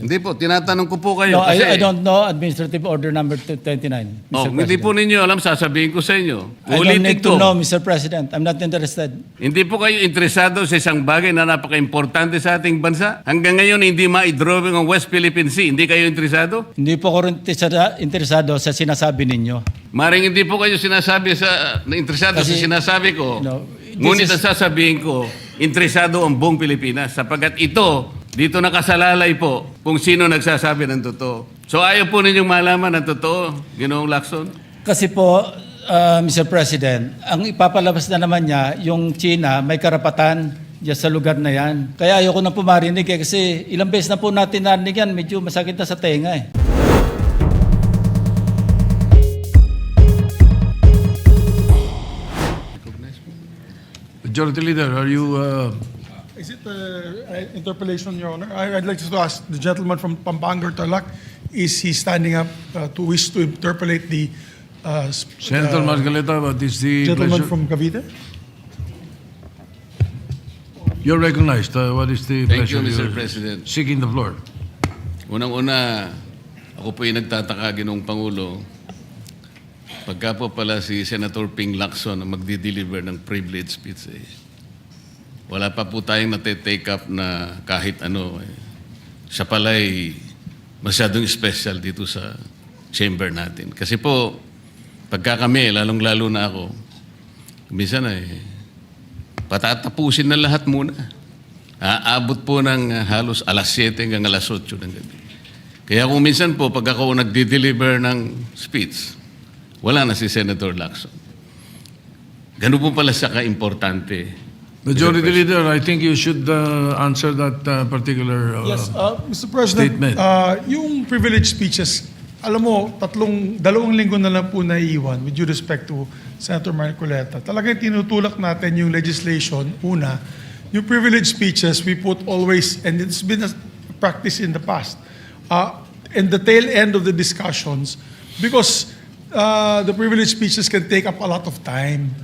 Hindi po, tinatanong ko po kayo No, kasi... I don't know Administrative Order number 229, Mr. Oh, President. hindi po ninyo alam, sasabihin ko sa inyo. I don't Ulitin need to ko. know, Mr. President. I'm not interested. Hindi po kayo interesado sa isang bagay na napaka-importante sa ating bansa? Hanggang ngayon, hindi ma-drawing ang West Philippine Sea. Hindi kayo interesado? Hindi po ko rin interesado sa sinasabi ninyo. Maring hindi po kayo interesado Kasi, sa sinasabi ko. no, Ngunit ang sasabihin ko, interesado ang buong Pilipinas sapagkat ito, dito nakasalalay po kung sino nagsasabi ng totoo. So ayaw po ninyong malaman ang totoo, Ginoong Lacson? Kasi po, Mr. President, ang ipapalabas na naman niya, yung China, may karapatan diyan sa lugar na yan. Kaya ayoko na po marinig kasi ilang beses na po natin narinig yan, medyo masakit na sa tenga eh. Majority Leader, are you... Is it interpellation, Your Honor? I'd like to ask the gentleman from Pampanga, Tarlac, is he standing up to wish to interpellate the Senator Margaleta, what is the gentleman pleasure? from Cavite? You're recognized. What is the Thank you, pleasure? Mr. President. Seeking the floor. Unang-una, ako po yung nagtataka, Ginoong Pangulo, pagka po pala si Senator Ping Lacson ang magdi-deliver ng privilege speech, wala pa po tayong nate-take up na kahit ano. Siya pala'y masyadong special dito sa chamber natin. Kasi po, pagka kami, lalong-lalo na ako, minsan patatapusin na lahat muna. Aabot po ng halos alas 7 hanggang alas 8 ng gabi. Kaya kung minsan po, pag ako nagdi-deliver ng speech, wala na si Senator Lacson. Ganun po pala siya ka-importante. Majority Leader, I think you should answer that particular Yes, Mr. President, statement. yung privilege speeches, alam mo, dalawang linggo na lang po naiiwan with due respect to Senator Marcoleta. Talagang tinutulak natin yung legislation. Una, yung privilege speeches, we put always, and it's been a practice in the past, in the tail end of the discussions, because the privilege speeches can take up a lot of time.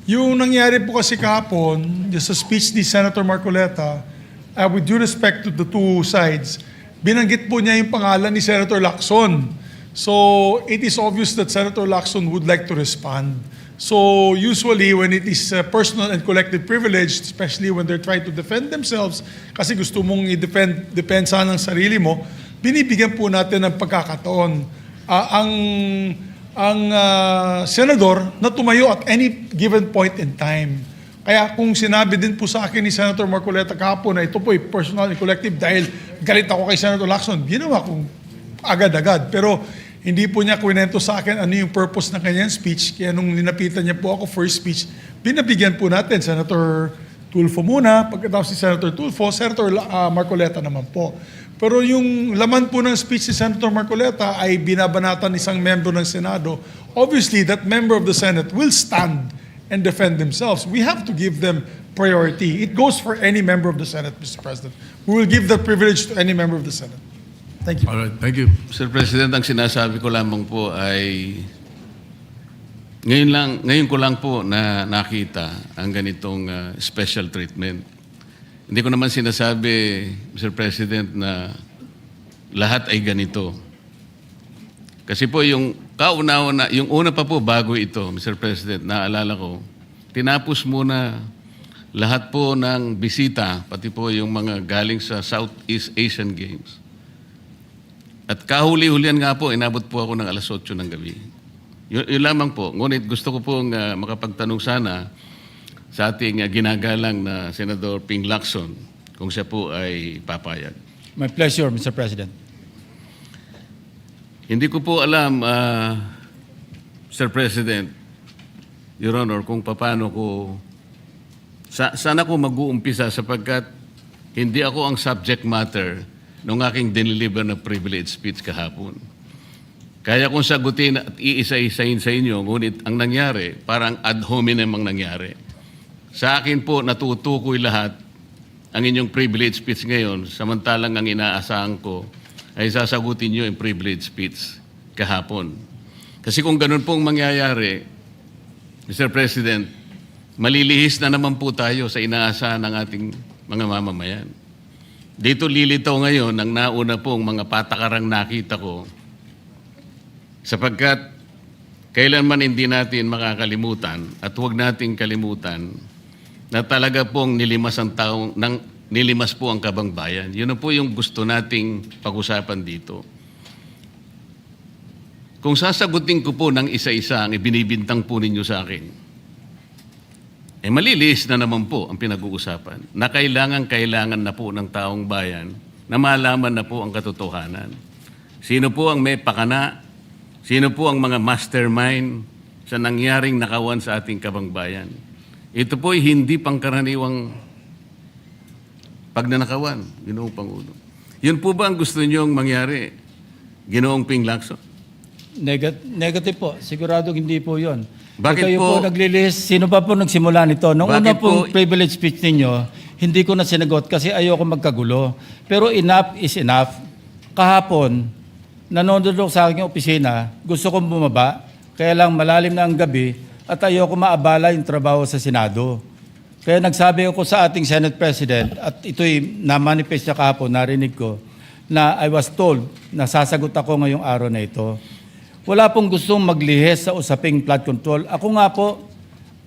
Yung nangyari po kasi kahapon, sa speech ni Senator Marcoleta, with due respect to the two sides, binanggit po niya yung pangalan ni Senator Lacson. So it is obvious that Senator Lacson would like to respond. So usually when it is personal and collective privilege, especially when they're trying to defend themselves, kasi gusto mong i-defend sana ang sarili mo, binibigyan po natin ng pagkakataon. Ang senador na tumayo at any given point in time. Kaya kung sinabi din po sa akin ni Senator Marcoleta kahapon na ito po ay personal and collective dahil galit ako kay Senator Lacson, ginawa kong agad-agad. Pero hindi po niya kwento sa akin ano yung purpose ng kanyang speech. Kaya nung ninapitan niya po ako first speech, binabigyan po natin Senator Tulfo muna, pagkatapos si Senator Tulfo, Senator Marcoleta naman po. Pero yung laman po ng speech ni Senator Marcoleta ay binabanatan isang membro ng Senado. Obviously, that member of the Senate will stand and defend themselves. We have to give them priority. It goes for any member of the Senate, Mr. President. We will give that privilege to any member of the Senate. Thank you. All right, thank you. Mr. President, ang sinasabi ko lamang po ay ngayon ko lang po na nakita ang ganitong special treatment. Hindi ko naman sinasabi, Mr. President, na lahat ay ganito. Kasi po yung kauna-una, yung una pa po bago ito, Mr. President, naalala ko, tinapos muna lahat po ng bisita, pati po yung mga galing sa Southeast Asian Games. At kahuli-hulian nga po, inabot po ako ng alas 8 ng gabi. Yun lamang po. Ngunit gusto ko pong makapagtanong sana sa ating ginagalang na Senator Ping Lacson kung siya po ay papayag. My pleasure, Mr. President. Hindi ko po alam, Mr. President, Your Honor, kung paano ko, sana ko mag-uumpisa sapagkat hindi ako ang subject matter ng aking dineliver na privilege speech kahapon. Kaya kung sagutin at iisa-isahin sa inyo, ngunit ang nangyari, parang ad hominem ang nangyari. Sa akin po, natutukoy lahat ang inyong privilege speech ngayon, samantalang ang inaasahan ko ay sasagutin nyo yung privilege speech kahapon. Kasi kung ganun pong mangyayari, Mr. President, malilihis na naman po tayo sa inaasahan ng ating mga mamamayan. dito lilitaw ngayon ang nauna pong mga patakarang nakita ko sapagkat kailanman hindi natin makakalimutan at huwag nating kalimutan na talaga pong nilimas ang taong, nilimas po ang kabangbayan. Yun na po yung gusto nating pag-usapan dito. Kung sasagutin ko po ng isa-isa ang ibinibintang po ninyo sa akin, maliliis na naman po ang pinag-uusapan na kailangan na po ng taong bayan na malaman na po ang katotohanan. Sino po ang may pakana? Sino po ang mga mastermind sa nangyaring nakawan sa ating kabangbayan? Ito po ay hindi pangkaraniwang pagnanakawan, Ginoong Pangulo. Yun po ba ang gusto niyong mangyari, Ginoong Ping Lacson? Negative po. Sigurado hindi po yun. Bakit Kayo po- po naglilist, sino pa po nagsimula nito? Nung Bakit una pong po- privilege speech ninyo, hindi ko na sinagot kasi ayoko magkagulo. Pero enough is enough. Kahapon, nanonood ako sa aking opisina, gusto kong bumaba, kaya lang malalim na ang gabi at ayoko maabala yung trabaho sa Senado. Kaya nagsabi ako sa ating Senate President at ito'y na-manifest niya kahapon, narinig ko, na I was told na sasagot ako ngayong araw na ito. Wala pong gustong maglihis sa usaping flood control. Ako nga po,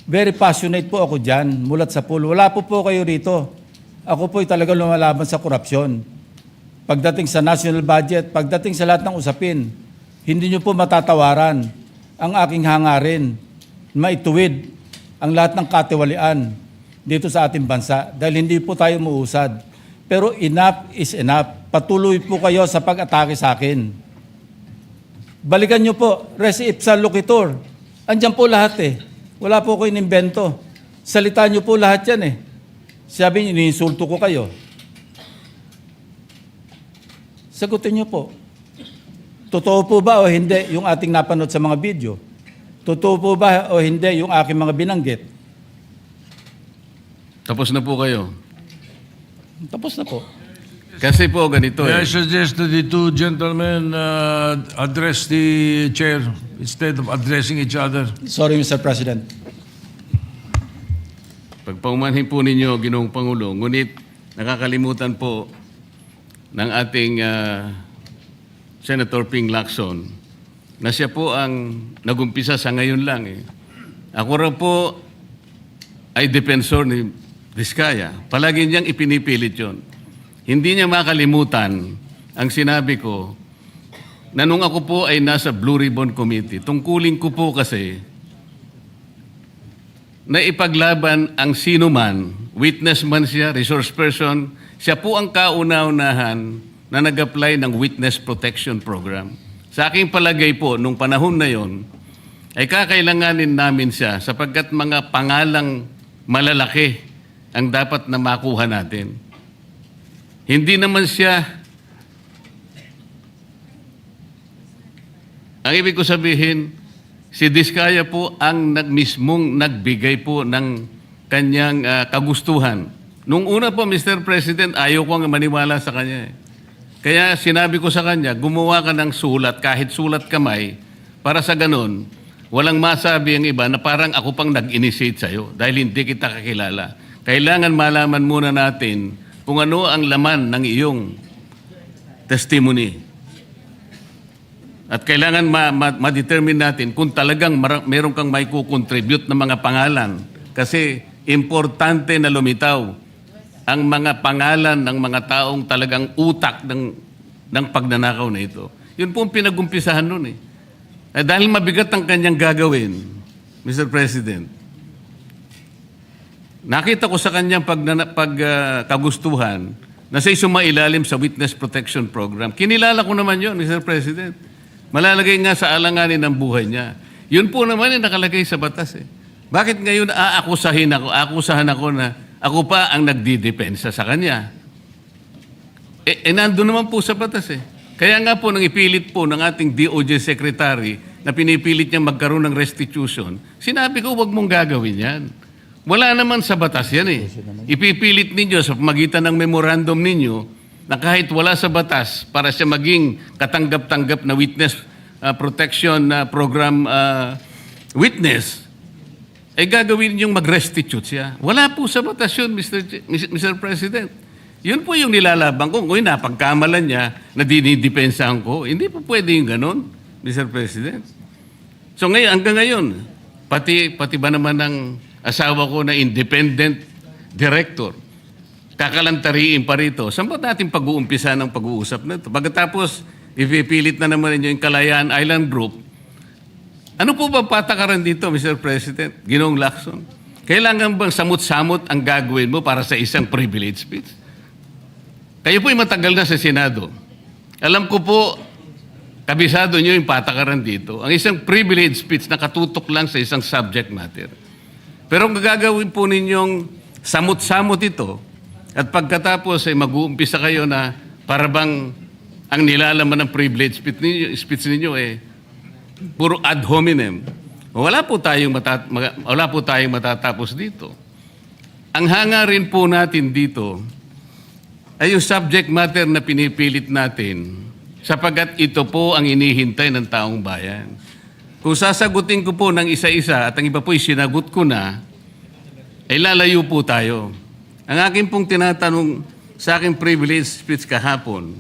very passionate po ako dyan, mulat sa pool. Wala po kayo rito. Ako po'y talagang lumalaban sa korupsyon. Pagdating sa national budget, pagdating sa lahat ng usapin, hindi nyo po matatawaran ang aking hangarin, maituwid ang lahat ng katiwalian dito sa ating bansa dahil hindi po tayo muusad. Pero enough is enough. Patuloy po kayo sa pag-atake sa akin. Balikan nyo po, res ipsa loquitur. Andyan po lahat eh. Wala po ko inimbento. Salita nyo po lahat yan eh. Sabi nyo, iniinsulto ko kayo. Sagutin nyo po. Totoo po ba o hindi yung ating napanood sa mga video? Totoo po ba o hindi yung aking mga binanggit? Tapos na po kayo. Tapos na po. Kasi po ganito May I eh. suggest that the two gentlemen address the chair instead of addressing each other? Sorry, Mr. President. Pagpaumanhin po ninyo, Ginoong Pangulo, ngunit nakakalimutan po ng ating Senator Ping Lacson na siya po ang nagumpisa sa ngayon lang eh. Ako raw po ay defensor ni Vizcaya. Palagi niyang ipinipilit yon. Hindi niya makalimutan ang sinabi ko na nung ako po ay nasa Blue Ribbon Committee, tungkulin ko po kasi na ipaglaban ang sino man, witness man siya, resource person, siya po ang kauna-unahan na nag-apply ng Witness Protection Program. Sa aking palagay po, nung panahon na yon, ay kakailanganin namin siya sapagkat mga pangalang malalaki ang dapat na makuha natin. Hindi naman siya, ang ibig ko sabihin, si Vizcaya po ang mismong nagbigay po ng kanyang kagustuhan. Nung una po, Mr. President, ayaw ko nga maniwala sa kanya. Kaya sinabi ko sa kanya, gumawa ka ng sulat, kahit sulat kamay, para sa ganun, walang masabi ang iba na parang ako pang nag-initiate sa'yo dahil hindi kita kakilala. Kailangan malaman muna natin kung ano ang laman ng iyong testimony. At kailangan ma-determine natin kung talagang meron kang may kukontribute na mga pangalan. Kasi importante na lumitaw ang mga pangalan ng mga taong talagang utak ng pagnanakaw na ito. Yun po ang pinag-umpisahan nun eh. Dahil mabigat ang kanyang gagawin, Mr. President, nakita ko sa kanyang kagustuhan na siya sumailalim sa Witness Protection Program. Kinilala ko naman yun, Mr. President. Malalagay nga sa alanganin ng buhay niya. Yun po naman yung nakalagay sa batas eh. Bakit ngayon akusahan ako na ako pa ang nagdidepensa sa kanya? Nandun naman po sa batas eh. Kaya nga po, nang ipilit po ng ating DOJ Secretary na pinipilit niyang magkaroon ng restitution, sinabi ko, huwag mong gagawin yan. Wala naman sa batas yan eh. Ipipilit ninyo sa pamagitan ng memorandum ninyo na kahit wala sa batas para siya maging katanggap-tanggap na witness protection program witness, ay gagawin ninyong mag-restitute siya. Wala po sa batas yun, Mr. President. Yun po yung nilalaban ko. Kung napagkamalan niya na dinidepensahan ko, hindi po pwede yung ganun, Mr. President. So ngayon, hanggang ngayon, pati ba naman ng asawa ko na independent director, kakalantariin pa rito, saan ba natin pag-uumpisa ng pag-uusap na ito? Pagkatapos, ipipilit na naman ninyo yung Kalayaan Island Group, ano po ba patakaran dito, Mr. President? Ginoong Lacson? Kailangan bang samot-samot ang gagawin mo para sa isang privilege speech? Kayo po'y matagal na sa Senado. Alam ko po, kabisado nyo yung patakaran dito. Ang isang privilege speech nakatutok lang sa isang subject matter. Pero kung gagawin po ninyong samot-samot ito, at pagkatapos ay mag-uumpisa kayo na para bang ang nilalaman ng privilege speech ninyo puro ad hominem, wala po tayong matatapos dito. Ang hanga rin po natin dito ay yung subject matter na pinipilit natin sapagkat ito po ang inihintay ng taong bayan. Kung sasagutin ko po ng isa-isa at ang iba po'y sinagot ko na, ay lalayo po tayo. Ang akin pong tinatanong sa aking privilege speech kahapon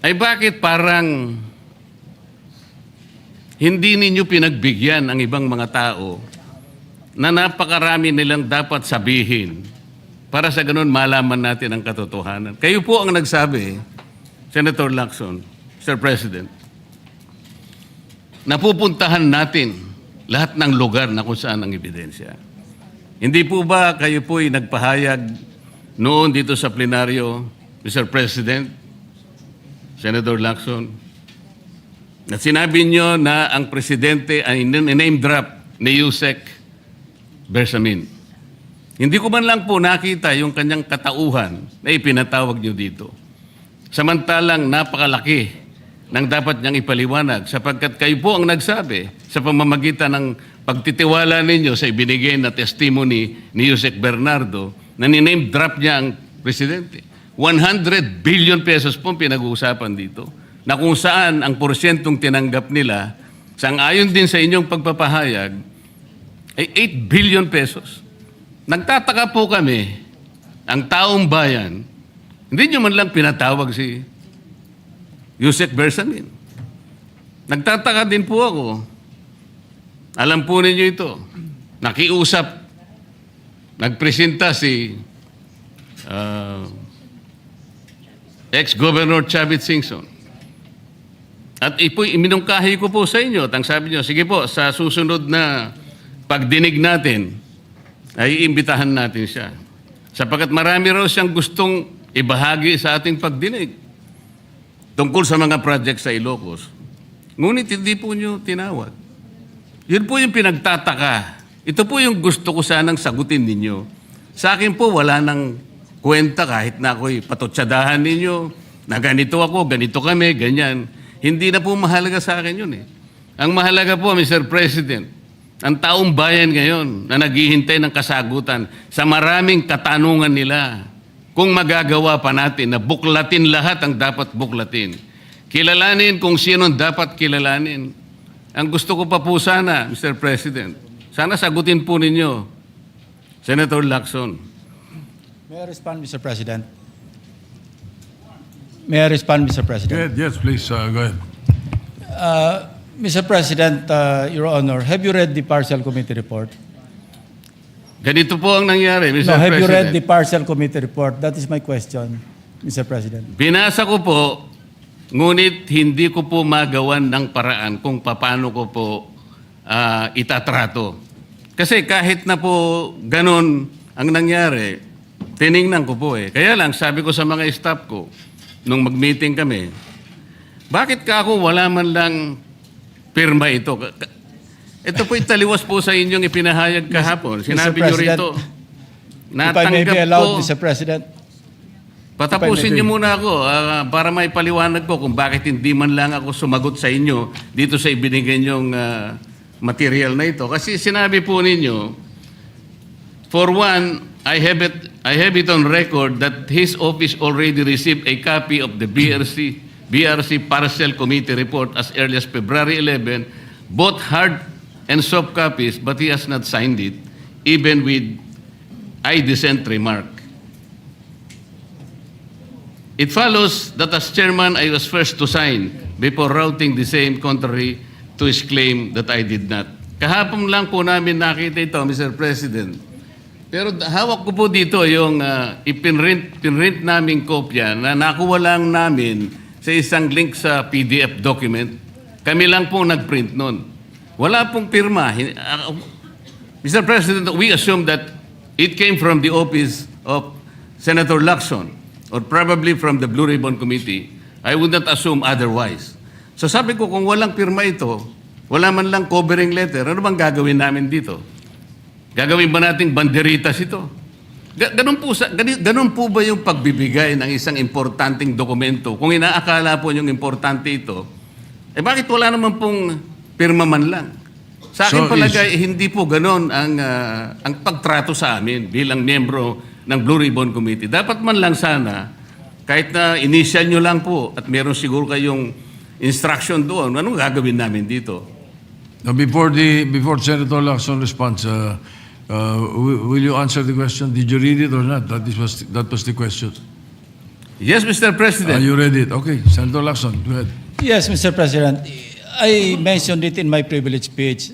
ay bakit parang hindi ninyo pinagbigyan ang ibang mga tao na napakarami nilang dapat sabihin para sa ganun malaman natin ang katotohanan. Kayo po ang nagsabi, Senator Lacson, Mr. President, napupuntahan natin lahat ng lugar na kung saan ang ebidensya. Hindi po ba kayo po'y nagpahayag noon dito sa plenaryo, Mr. President, Senator Lacson, at sinabi nyo na ang presidente ay name drop ni Yusek Bersamin. Hindi ko man lang po nakita yung kanyang katauhan na ipinatawag nyo dito. Samantalang napakalaki ng dapat niyang ipaliwanag sapagkat kayo po ang nagsabi sa pamamagitan ng pagtitiwala ninyo sa ibinigay na testimony ni Yusek Bernardo na niname drop niya ang presidente. 100 billion pesos po pinag-uusapan dito na kung saan ang porsyentong tinanggap nila sang-ayon din sa inyong pagpapahayag ay 8 billion pesos. Nagtataka po kami, ang taong bayan, hindi nyo man lang pinatawag si Yusek Bersamin. Nagtataka din po ako. Alam po ninyo ito. Nakiusap, nagpresenta si ex-Governor Chavit Singson. At iminungkahi ko po sa inyo at ang sabi nyo, sige po, sa susunod na pagdinig natin, ay iimbitahan natin siya. Sapagkat marami raw siyang gustong ibahagi sa ating pagdinig tungkol sa mga project sa Ilocos. Ngunit hindi po nyo tinawag. Yun po yung pinagtataka. Ito po yung gusto ko sanang sagutin ninyo. Sa akin po, wala nang kwenta kahit na ako'y patutsadahan ninyo, na ganito ako, ganito kami, ganyan. Hindi na po mahalaga sa akin yun eh. Ang mahalaga po, Mr. President, ang taong bayan ngayon na naghihintay ng kasagutan sa maraming katanungan nila kung magagawa pa natin na buklatin lahat ang dapat buklatin. Kilalanin kung sino dapat kilalanin. Ang gusto ko pa po sana, Mr. President, sana sagutin po ninyo, Senator Lacson. May I respond, Mr. President? May I respond, Mr. President? Yes, please, go ahead. Mr. President, Your Honor, have you read the partial committee report? Ganito po ang nangyari, Mr. No, have President. you read the partial committee report? That is my question, Mr. President. Binasa ko po, ngunit hindi ko po magawan ng paraan kung paano ko po itatrato. Kasi kahit na po ganun ang nangyari, tiningnan ko po eh. Kaya lang, sabi ko sa mga staff ko, nung mag-meeting kami, bakit ka ako wala man lang pirma ito? Ito po italiwas po sa inyong ipinahayag kahapon. Sinabi nyo rito, If I may be allowed, Mr. President. Patapusin niyo muna ako para may paliwanag ko kung bakit hindi man lang ako sumagot sa inyo dito sa ibinigay niyong material na ito. Kasi sinabi po ninyo, for one, I have it on record that his office already received a copy of the BRC Partial Committee report as early as February 11, both hard and soft copies, but he has not signed it, even with I dissent remark. It follows that as chairman, I was first to sign before routing the same contrary to his claim that I did not. Kahapon lang po namin nakita ito, Mr. President. Pero hawak ko po dito yung pinrint naming kopya na nakuha lang namin sa isang link sa PDF document. Kami lang po nagprint nun. Wala pong pirma. Mr. President, we assume that it came from the office of Senator Lacson or probably from the Blue Ribbon Committee. I would not assume otherwise. So sabi ko, kung walang pirma ito, wala man lang covering letter, ano bang gagawin namin dito? Gagawin ba nating banderitas ito? Ganun po ba yung pagbibigay ng isang importanteng dokumento? Kung inaakala po yung importante ito, bakit wala naman pong pirma man lang? Sa akin So palagay, hindi po ganun ang pagtrato sa amin bilang miyembro ng Blue Ribbon Committee. Dapat man lang sana, kahit na initial nyo lang po at meron siguro kayong instruction doon, anong gagawin namin dito? Now, before Senator Lacson responds, will you answer the question? Did you read it or not? That was the question. Yes, Mr. President. You read it. Okay, Senator Lacson, go ahead. Yes, Mr. President. I mentioned it in my privilege speech.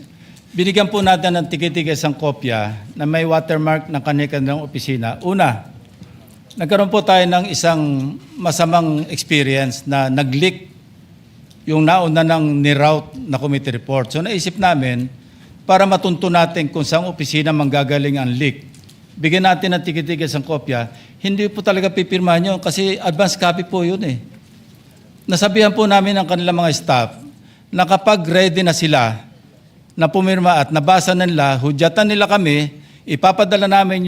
Binigyan po natin ng tikitig isang kopya na may watermark ng kanilang opisina. Una, nagkaroon po tayo ng isang masamang experience na nag-leak yung nauna ng niroute na committee report. So naisip namin, para matunto natin kung saan opisina manggagaling ang leak, bigyan natin ng tikitig isang kopya. Hindi po talaga pipirmahan yun kasi advance copy po yun eh. Nasabihan po namin ang kanilang mga staff na kapag ready na sila na pumirma at nabasa na nila, hudyatan nila kami, ipapadala namin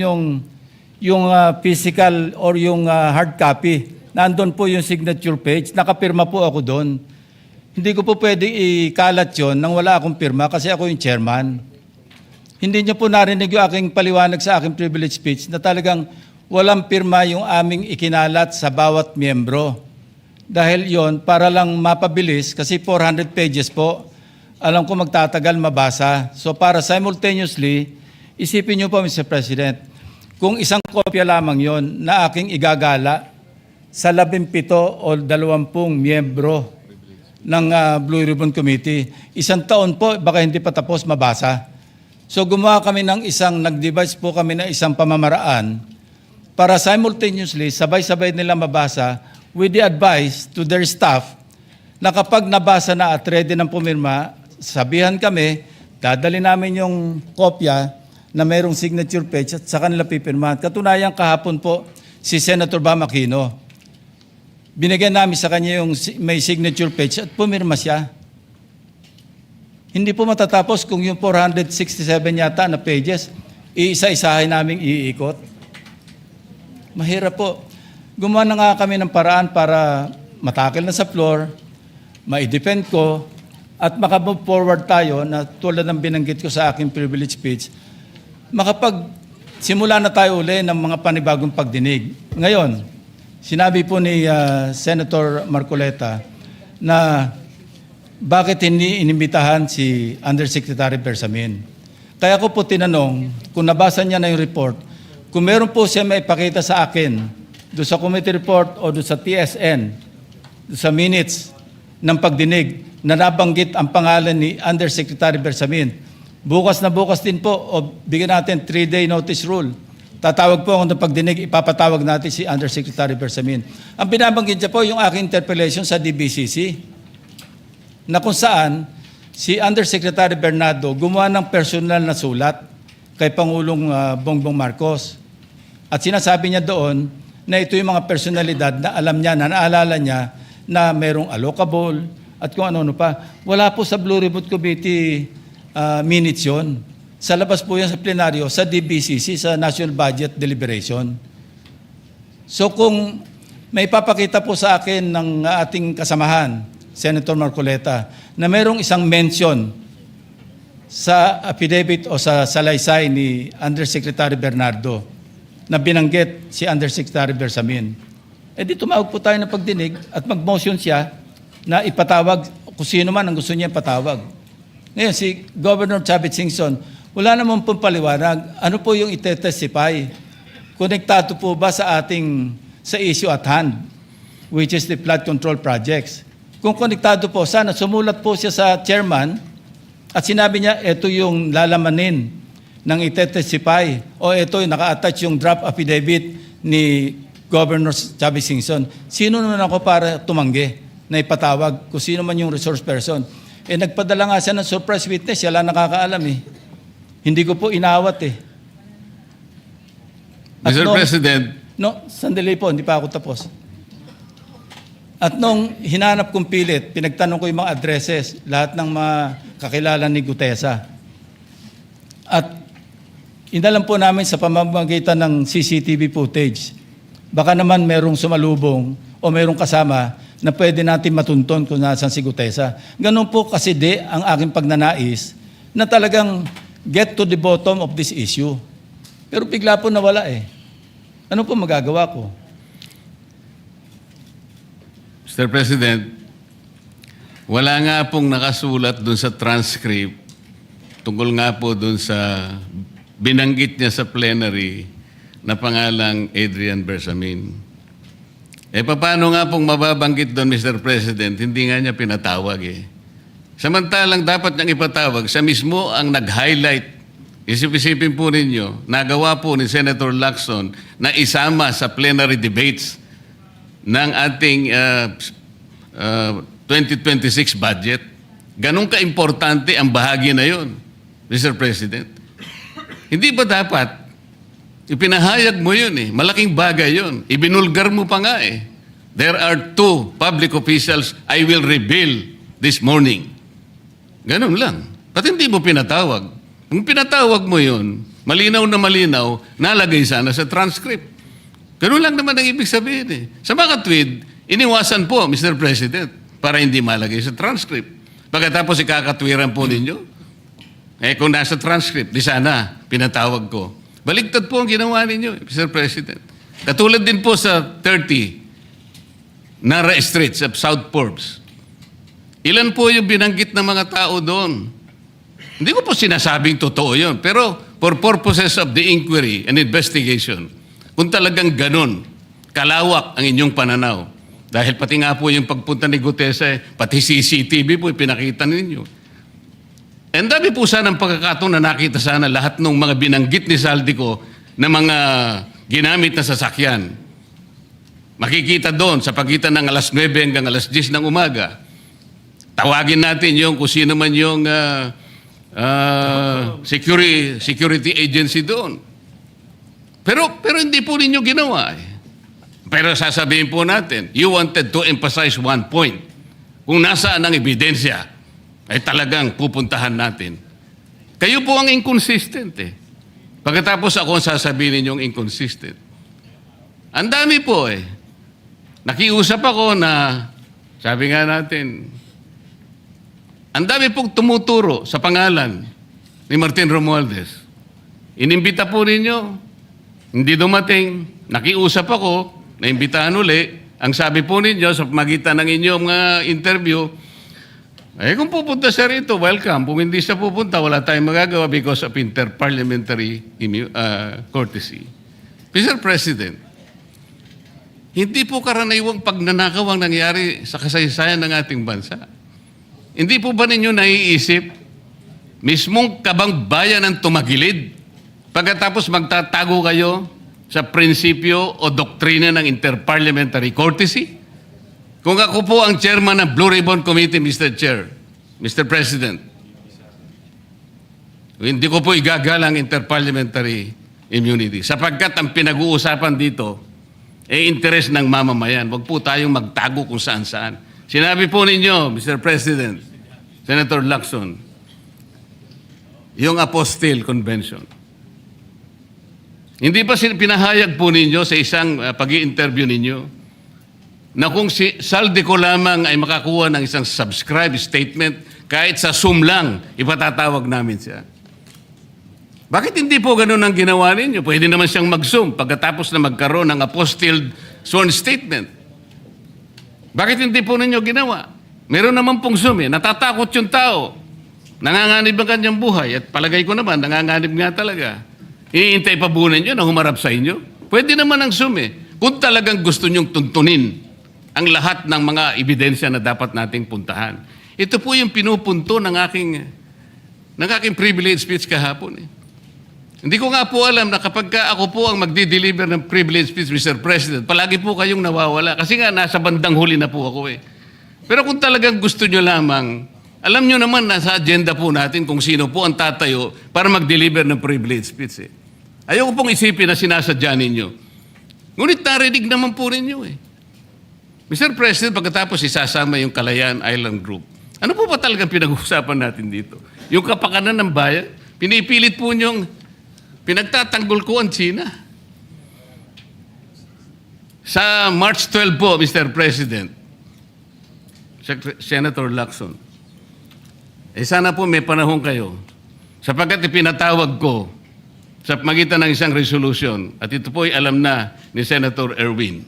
yung physical or yung hard copy. Nandun po yung signature page, nakapirma po ako doon. Hindi ko po pwede ikalat yun nang wala akong pirma kasi ako yung chairman. Hindi niyo po narinig yung aking paliwanag sa aking privilege speech na talagang walang pirma yung aming ikinalat sa bawat miyembro. Dahil yon para lang mapabilis kasi 400 pages po. Alam ko magtatagal mabasa. So para simultaneously, isipin niyo po Mr. President, kung isang kopya lamang yon na aking igagala sa 17 o 20 miyembro ng Blue Ribbon Committee, isang taon po, baka hindi pa tapos mabasa. So gumawa kami ng nag-devise po kami ng isang pamamaraan para simultaneously, sabay-sabay nila mabasa with the advice to their staff na kapag nabasa na at ready ng pumirma, sabihan kami, dadali namin yung kopya na mayroong signature page at sa kanila pipirmahan. Katunayan kahapon po si Senator Bam Aquino. Binigyan namin sa kanya yung may signature page at pumirma siya. Hindi po matatapos kung yung 467 yata na pages, iisa-isahin namin iikot. Mahirap po. Gumawa na nga kami ng paraan para matakil na sa floor, ma-defend ko, at makamove forward tayo na tulad ng binanggit ko sa aking privilege speech, simula na tayo uli ng mga panibagong pagdinig. Ngayon, sinabi po ni Senator Marcoleta na bakit hindi inimbitahan si Undersecretary Bersamin. Kaya ko po tinanong, kung nabasa niya na yung report, kung meron po siya maipakita sa akin doon sa committee report o doon sa TSN, doon sa minutes ng pagdinig na nabanggit ang pangalan ni Undersecretary Bersamin. Bukas na bukas din po o bigyan natin 3-day notice rule. Tatawag po ako ng pagdinig, ipapatawag natin si Undersecretary Bersamin. Ang binabanggit niya po yung aking interpellation sa DBCC na kung saan si Undersecretary Bernardo gumawa ng personal na sulat kay Pangulong Bongbong Marcos. At sinasabi niya doon na ito yung mga personalidad na alam niya, na naalala niya na merong allocable at kung ano-ano pa. Wala po sa Blue Ribbon Committee minutes yun. Sa labas po yan sa plenaryo, sa DBCC, sa National Budget Deliberation. So kung may papakita po sa akin ng ating kasamahan, Senator Marcoleta, na merong isang mention sa affidavit o sa salaysay ni Undersecretary Bernardo na binanggit si Undersecretary Bersamin, di tumawag po tayo ng pagdinig at mag-motion siya na ipatawag kung sino man ang gusto niya ipatawag. Ngayon, si Governor Chavit Singson, wala naman pong paliwanag. Ano po yung itetestify? Konektado po ba sa issue at hand? which is the flood control projects. Kung konektado po, sana sumulat po siya sa chairman at sinabi niya, ito yung lalamanin ng itetestify o ito yung naka-attach yung draft affidavit ni Governor Chavez Singson. Sino naman ako para tumanggi na ipatawag kung sino man yung resource person? Nagpadala nga siya ng surprise witness, siya lang nakakaalam eh. Hindi ko po inawat eh. At Mr. nung- President, No, sandali po, hindi pa ako tapos. At nung hinanap kong pilit, pinagtanong ko yung mga addresses, lahat ng mga kakilala ni Gutesa. At inalam po namin sa pamamagitan ng CCTV footage, baka naman merong sumalubong o merong kasama na pwede natin matunton kung nasan si Gutesa. Ganun po kasi ang aking pagnanais na talagang get to the bottom of this issue. Pero bigla po nawala eh. Ano po magagawa ko? Mr. President, wala nga pong nakasulat dun sa transcript tungkol nga po dun sa binanggit niya sa plenary na pangalang Adrian Bersamin. Paano nga pong mababanggit doon, Mr. President? Hindi nga niya pinatawag eh. Samantalang dapat niyang ipatawag, siya mismo ang nag-highlight. Isip-isipin po ninyo, nagawa po ni Senator Lacson na isama sa plenary debates ng ating 2026 budget. Ganun ka-importante ang bahagi na yon, Mr. President. Hindi ba dapat ipinahayag mo yun eh? Malaking bagay yun. Ibinulgar mo pa nga eh. There are 2 public officials I will reveal this morning. Ganun lang. Ba't hindi mo pinatawag? Kung pinatawag mo yun, malinaw na malinaw, nalagay sana sa transcript. Ganun lang naman ang ibig sabihin eh. Sa mga tweet, iniwasan po, Mr. President, para hindi malagay sa transcript. Pagkatapos ikakatwiran po ninyo, kung nasa transcript, di sana, pinatawag ko. Baligtad po ang ginawa ninyo, Mr. President. Katulad din po sa 30 Nara Street sa South Forbes. Ilan po yung binanggit ng mga tao doon? Hindi ko po sinasabing totoo yun, pero for purposes of the inquiry and investigation, kung talagang ganun, kalawak ang inyong pananaw, dahil pati nga po yung pagpunta ni Gutesa, pati CCTV po, pinakita ninyo. And dami po sana ang pagkakataon na nakita sana lahat ng mga binanggit ni Saldico na mga ginamit na sasakyan. Makikita doon sa pagitan ng alas 9 hanggang alas 10 ng umaga. Tawagin natin yung kung sino man yung security agency doon. Pero hindi po ninyo ginawa eh. Pero sasabihin po natin, you wanted to emphasize one point. Kung nasaan ang ebidensya, ay talagang pupuntahan natin. Kayo po ang inconsistent eh. Pagkatapos ako ang sasabihin ninyong inconsistent. Ang dami po eh. Nakiusap ako na, sabi nga natin, ang dami pong tumuturo sa pangalan ni Martin Romualdez. Inimbita po ninyo, hindi dumating, nakiusap ako, naimbitahan uli. Ang sabi po ninyo sa magitan ng inyong interview, kung pupunta siya rito, welcome. Kung hindi siya pupunta, wala tayong magagawa because of interparliamentary courtesy. Mr. President, hindi po karaniwang pagnanakaw ang nangyari sa kasaysayan ng ating bansa. Hindi po ba ninyo naiisip, mismong kabang bayan ang tumagilid, pagkatapos magtatago kayo sa prinsipyo o doktrina ng interparliamentary courtesy? Kung ako po ang chairman ng Blue Ribbon Committee, Mr. Chair, Mr. President, hindi ko po igagalang interparliamentary immunity sapagkat ang pinag-uusapan dito ay interes ng mamamayan. Huwag po tayong magtago kung saan-saan. Sinabi po ninyo, Mr. President, Senator Lacson, yung Apostille Convention. Hindi ba pinahayag po ninyo sa isang pag-i-interview ninyo na kung si Saldico lamang ay makakuha ng isang subscribe statement, kahit sa Zoom lang, ipatatawag namin siya. Bakit hindi po ganun ang ginawa ninyo? Pwede naman siyang mag-Zoom pagkatapos na magkaroon ng apostilled sworn statement. Bakit hindi po ninyo ginawa? Meron naman pong Zoom eh. Natatakot yung tao. Nanganganib ang kanyang buhay. At palagay ko naman, nanganganib nga talaga. Iintay pa po ninyo na humarap sa inyo? Pwede naman ang Zoom eh. Kung talagang gusto nyong tuntunin ang lahat ng mga ebidensya na dapat nating puntahan. Ito po yung pinupunto ng aking privilege speech kahapon. Hindi ko nga po alam na kapag ako po ang magdi-deliver ng privilege speech, Mr. President, palagi po kayong nawawala. Kasi nga, nasa bandang huli na po ako Pero kung talagang gusto nyo lamang, alam nyo naman, nasa agenda po natin kung sino po ang tatayo para mag-deliver ng privilege speech. Ayoko pong isipin na sinasadya ninyo. Ngunit narinig naman po ninyo Mr. President, pagkatapos isasama yung Kalayaan Island Group, ano po ba talagang pinag-uusapan natin dito? Yung kapakanan ng bayan? Pinipilit po nyong pinagtatanggol ko ang China. Sa March 12 po, Mr. President, Senator Lacson, sana po may panahon kayo sapagkat ipinatawag ko sa magitan ng isang resolution at ito po ay alam na ni Senator Erwin.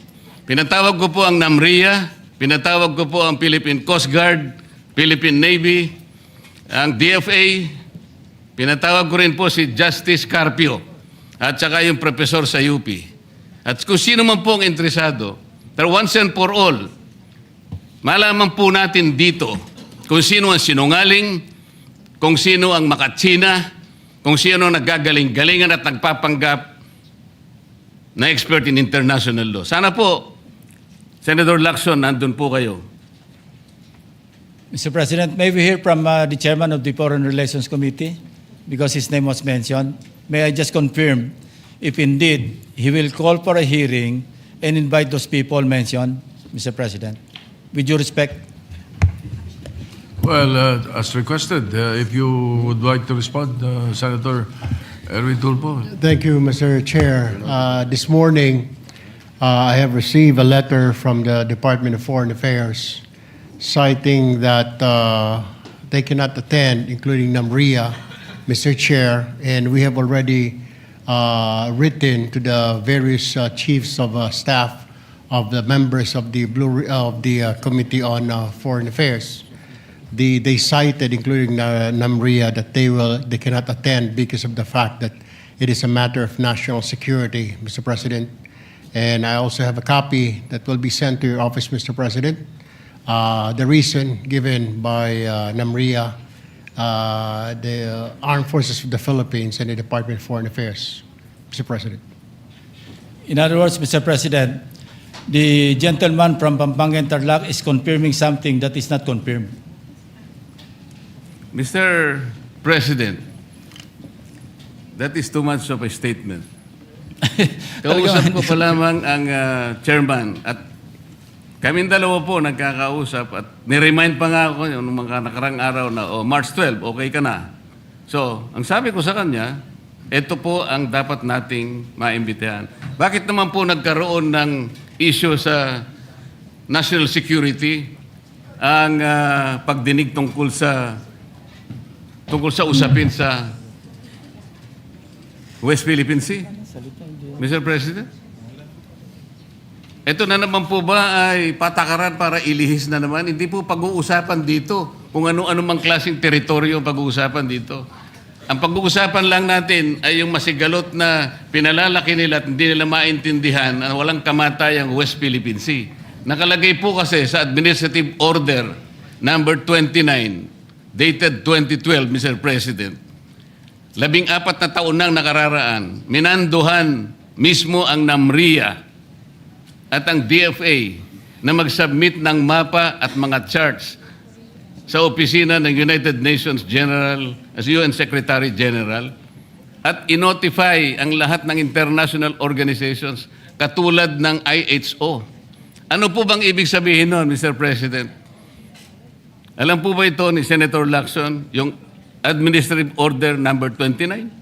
Pinatawag ko po ang NAMRIA, pinatawag ko po ang Philippine Coast Guard, Philippine Navy, ang DFA, pinatawag ko rin po si Justice Carpio at saka yung professor sa UP. At kung sino man po ang interesado, pero once and for all, malaman po natin dito kung sino ang sinungaling, kung sino ang makatsina, kung sino ang naggagaling-galingan at nagpapanggap na expert in international law. Sana po, Senator Lacson, nandun po kayo. Mr. President, may we hear from the chairman of the Foreign Relations Committee? Because his name was mentioned. May I just confirm if indeed he will call for a hearing and invite those people mentioned, Mr. President? With due respect. Well, as requested, if you would like to respond, Senator Erwin Tulfo. Thank you, Mr. Chair. This morning, I have received a letter from the Department of Foreign Affairs citing that they cannot attend, including NAMRIA, Mr. Chair, and we have already written to the various chiefs of staff of the members of the Committee on Foreign Affairs. They cited, including NAMRIA, that they cannot attend because of the fact that it is a matter of national security, Mr. President. And I also have a copy that will be sent to your office, Mr. President. The reason given by NAMRIA, the Armed Forces of the Philippines, and the Department of Foreign Affairs, Mr. President. In other words, Mr. President, the gentleman from Pampanga and Tarlac is confirming something that is not confirmed. Mr. President, that is too much of a statement. Kausap ko pa lamang ang chairman at kaming dalawa po nagkakausap at niremind pa nga ako yung mga nakarang araw na March 12, okay ka na. So, ang sabi ko sa kanya, ito po ang dapat nating maimbitahan. Bakit naman po nagkaroon ng issue sa national security ang pagdinig tungkol sa usapin sa West Philippine Sea? Mr. President? Ito na naman po ba ay patakaran para ilihis na naman? Hindi po pag-uusapan dito kung ano-ano mang klaseng teritoryo ang pag-uusapan dito. Ang pag-uusapan lang natin ay yung masigalot na pinalalaki nila at hindi nila maintindihan na walang kamatay ang West Philippine Sea. Nakalagay po kasi sa Administrative Order number 29, dated 2012, Mr. President. 14 na taon nang nakararaan, minanduhan mismo ang NAMRIA at ang DFA na mag-submit ng mapa at mga charts sa opisina ng United Nations General, as UN Secretary General, at inotify ang lahat ng international organizations katulad ng IHO. Ano po bang ibig sabihin nun, Mr. President? Alam po ba ito ni Senator Lacson, yung Administrative Order number 29?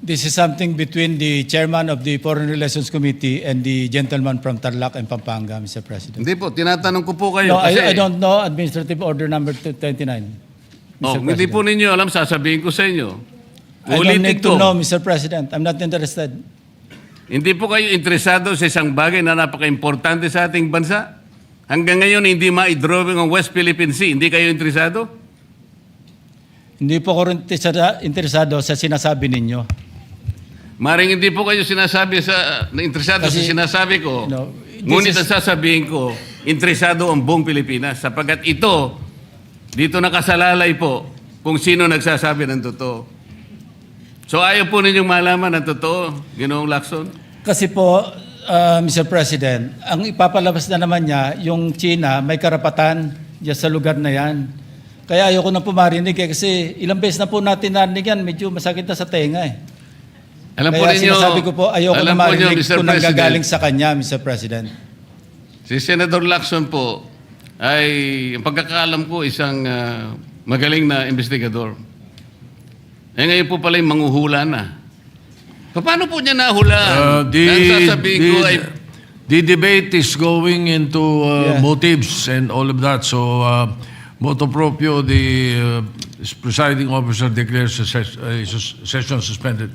This is something between the chairman of the Foreign Relations Committee and the gentleman from Tarlac and Pampanga, Mr. President. Hindi po, tinatanong ko po kayo. No, kasi, I don't know Administrative Order number 29. Mr. hindi po ninyo alam, sasabihin ko sa inyo. I don't Ulitin need to ko. know, Mr. President. I'm not interested. Hindi po kayo interesado sa isang bagay na napaka-importante sa ating bansa? Hanggang ngayon, hindi ma-drawing ang West Philippine Sea. Hindi kayo interesado? Hindi po ko rin interesado sa sinasabi ninyo. Maring hindi po kayo sinasabi interesado sa Kasi, sinasabi ko. No, Ngunit ang sasabihin ko, interesado ang buong Pilipinas sapagkat ito, dito nakasalalay po kung sino nagsasabi ng totoo. So ayaw po ninyong malaman ang totoo, Ginoong Lacson? Kasi po, Mr. President, ang ipapalabas na naman niya, yung China, may karapatan dyan sa lugar na yan. Kaya ayoko na po marinig kasi ilang beses na po natin narinig yan, medyo masakit na sa tenga eh. Alam po Kaya ninyo, sinasabi ko po, ayoko na alam po ninyo, marinig Mr. kung President, nanggagaling sa kanya, Mr. President. si Senator Lacson po ay, ang pagkakaalam ko, isang magaling na investigador. Eh ngayon po pala yung manghuhula na. Paano po niya nahulaan? Ang sasabihin ko ay, the debate is going into Yeah. motives and all of that. So, motu proprio, the presiding officer declares a session suspended.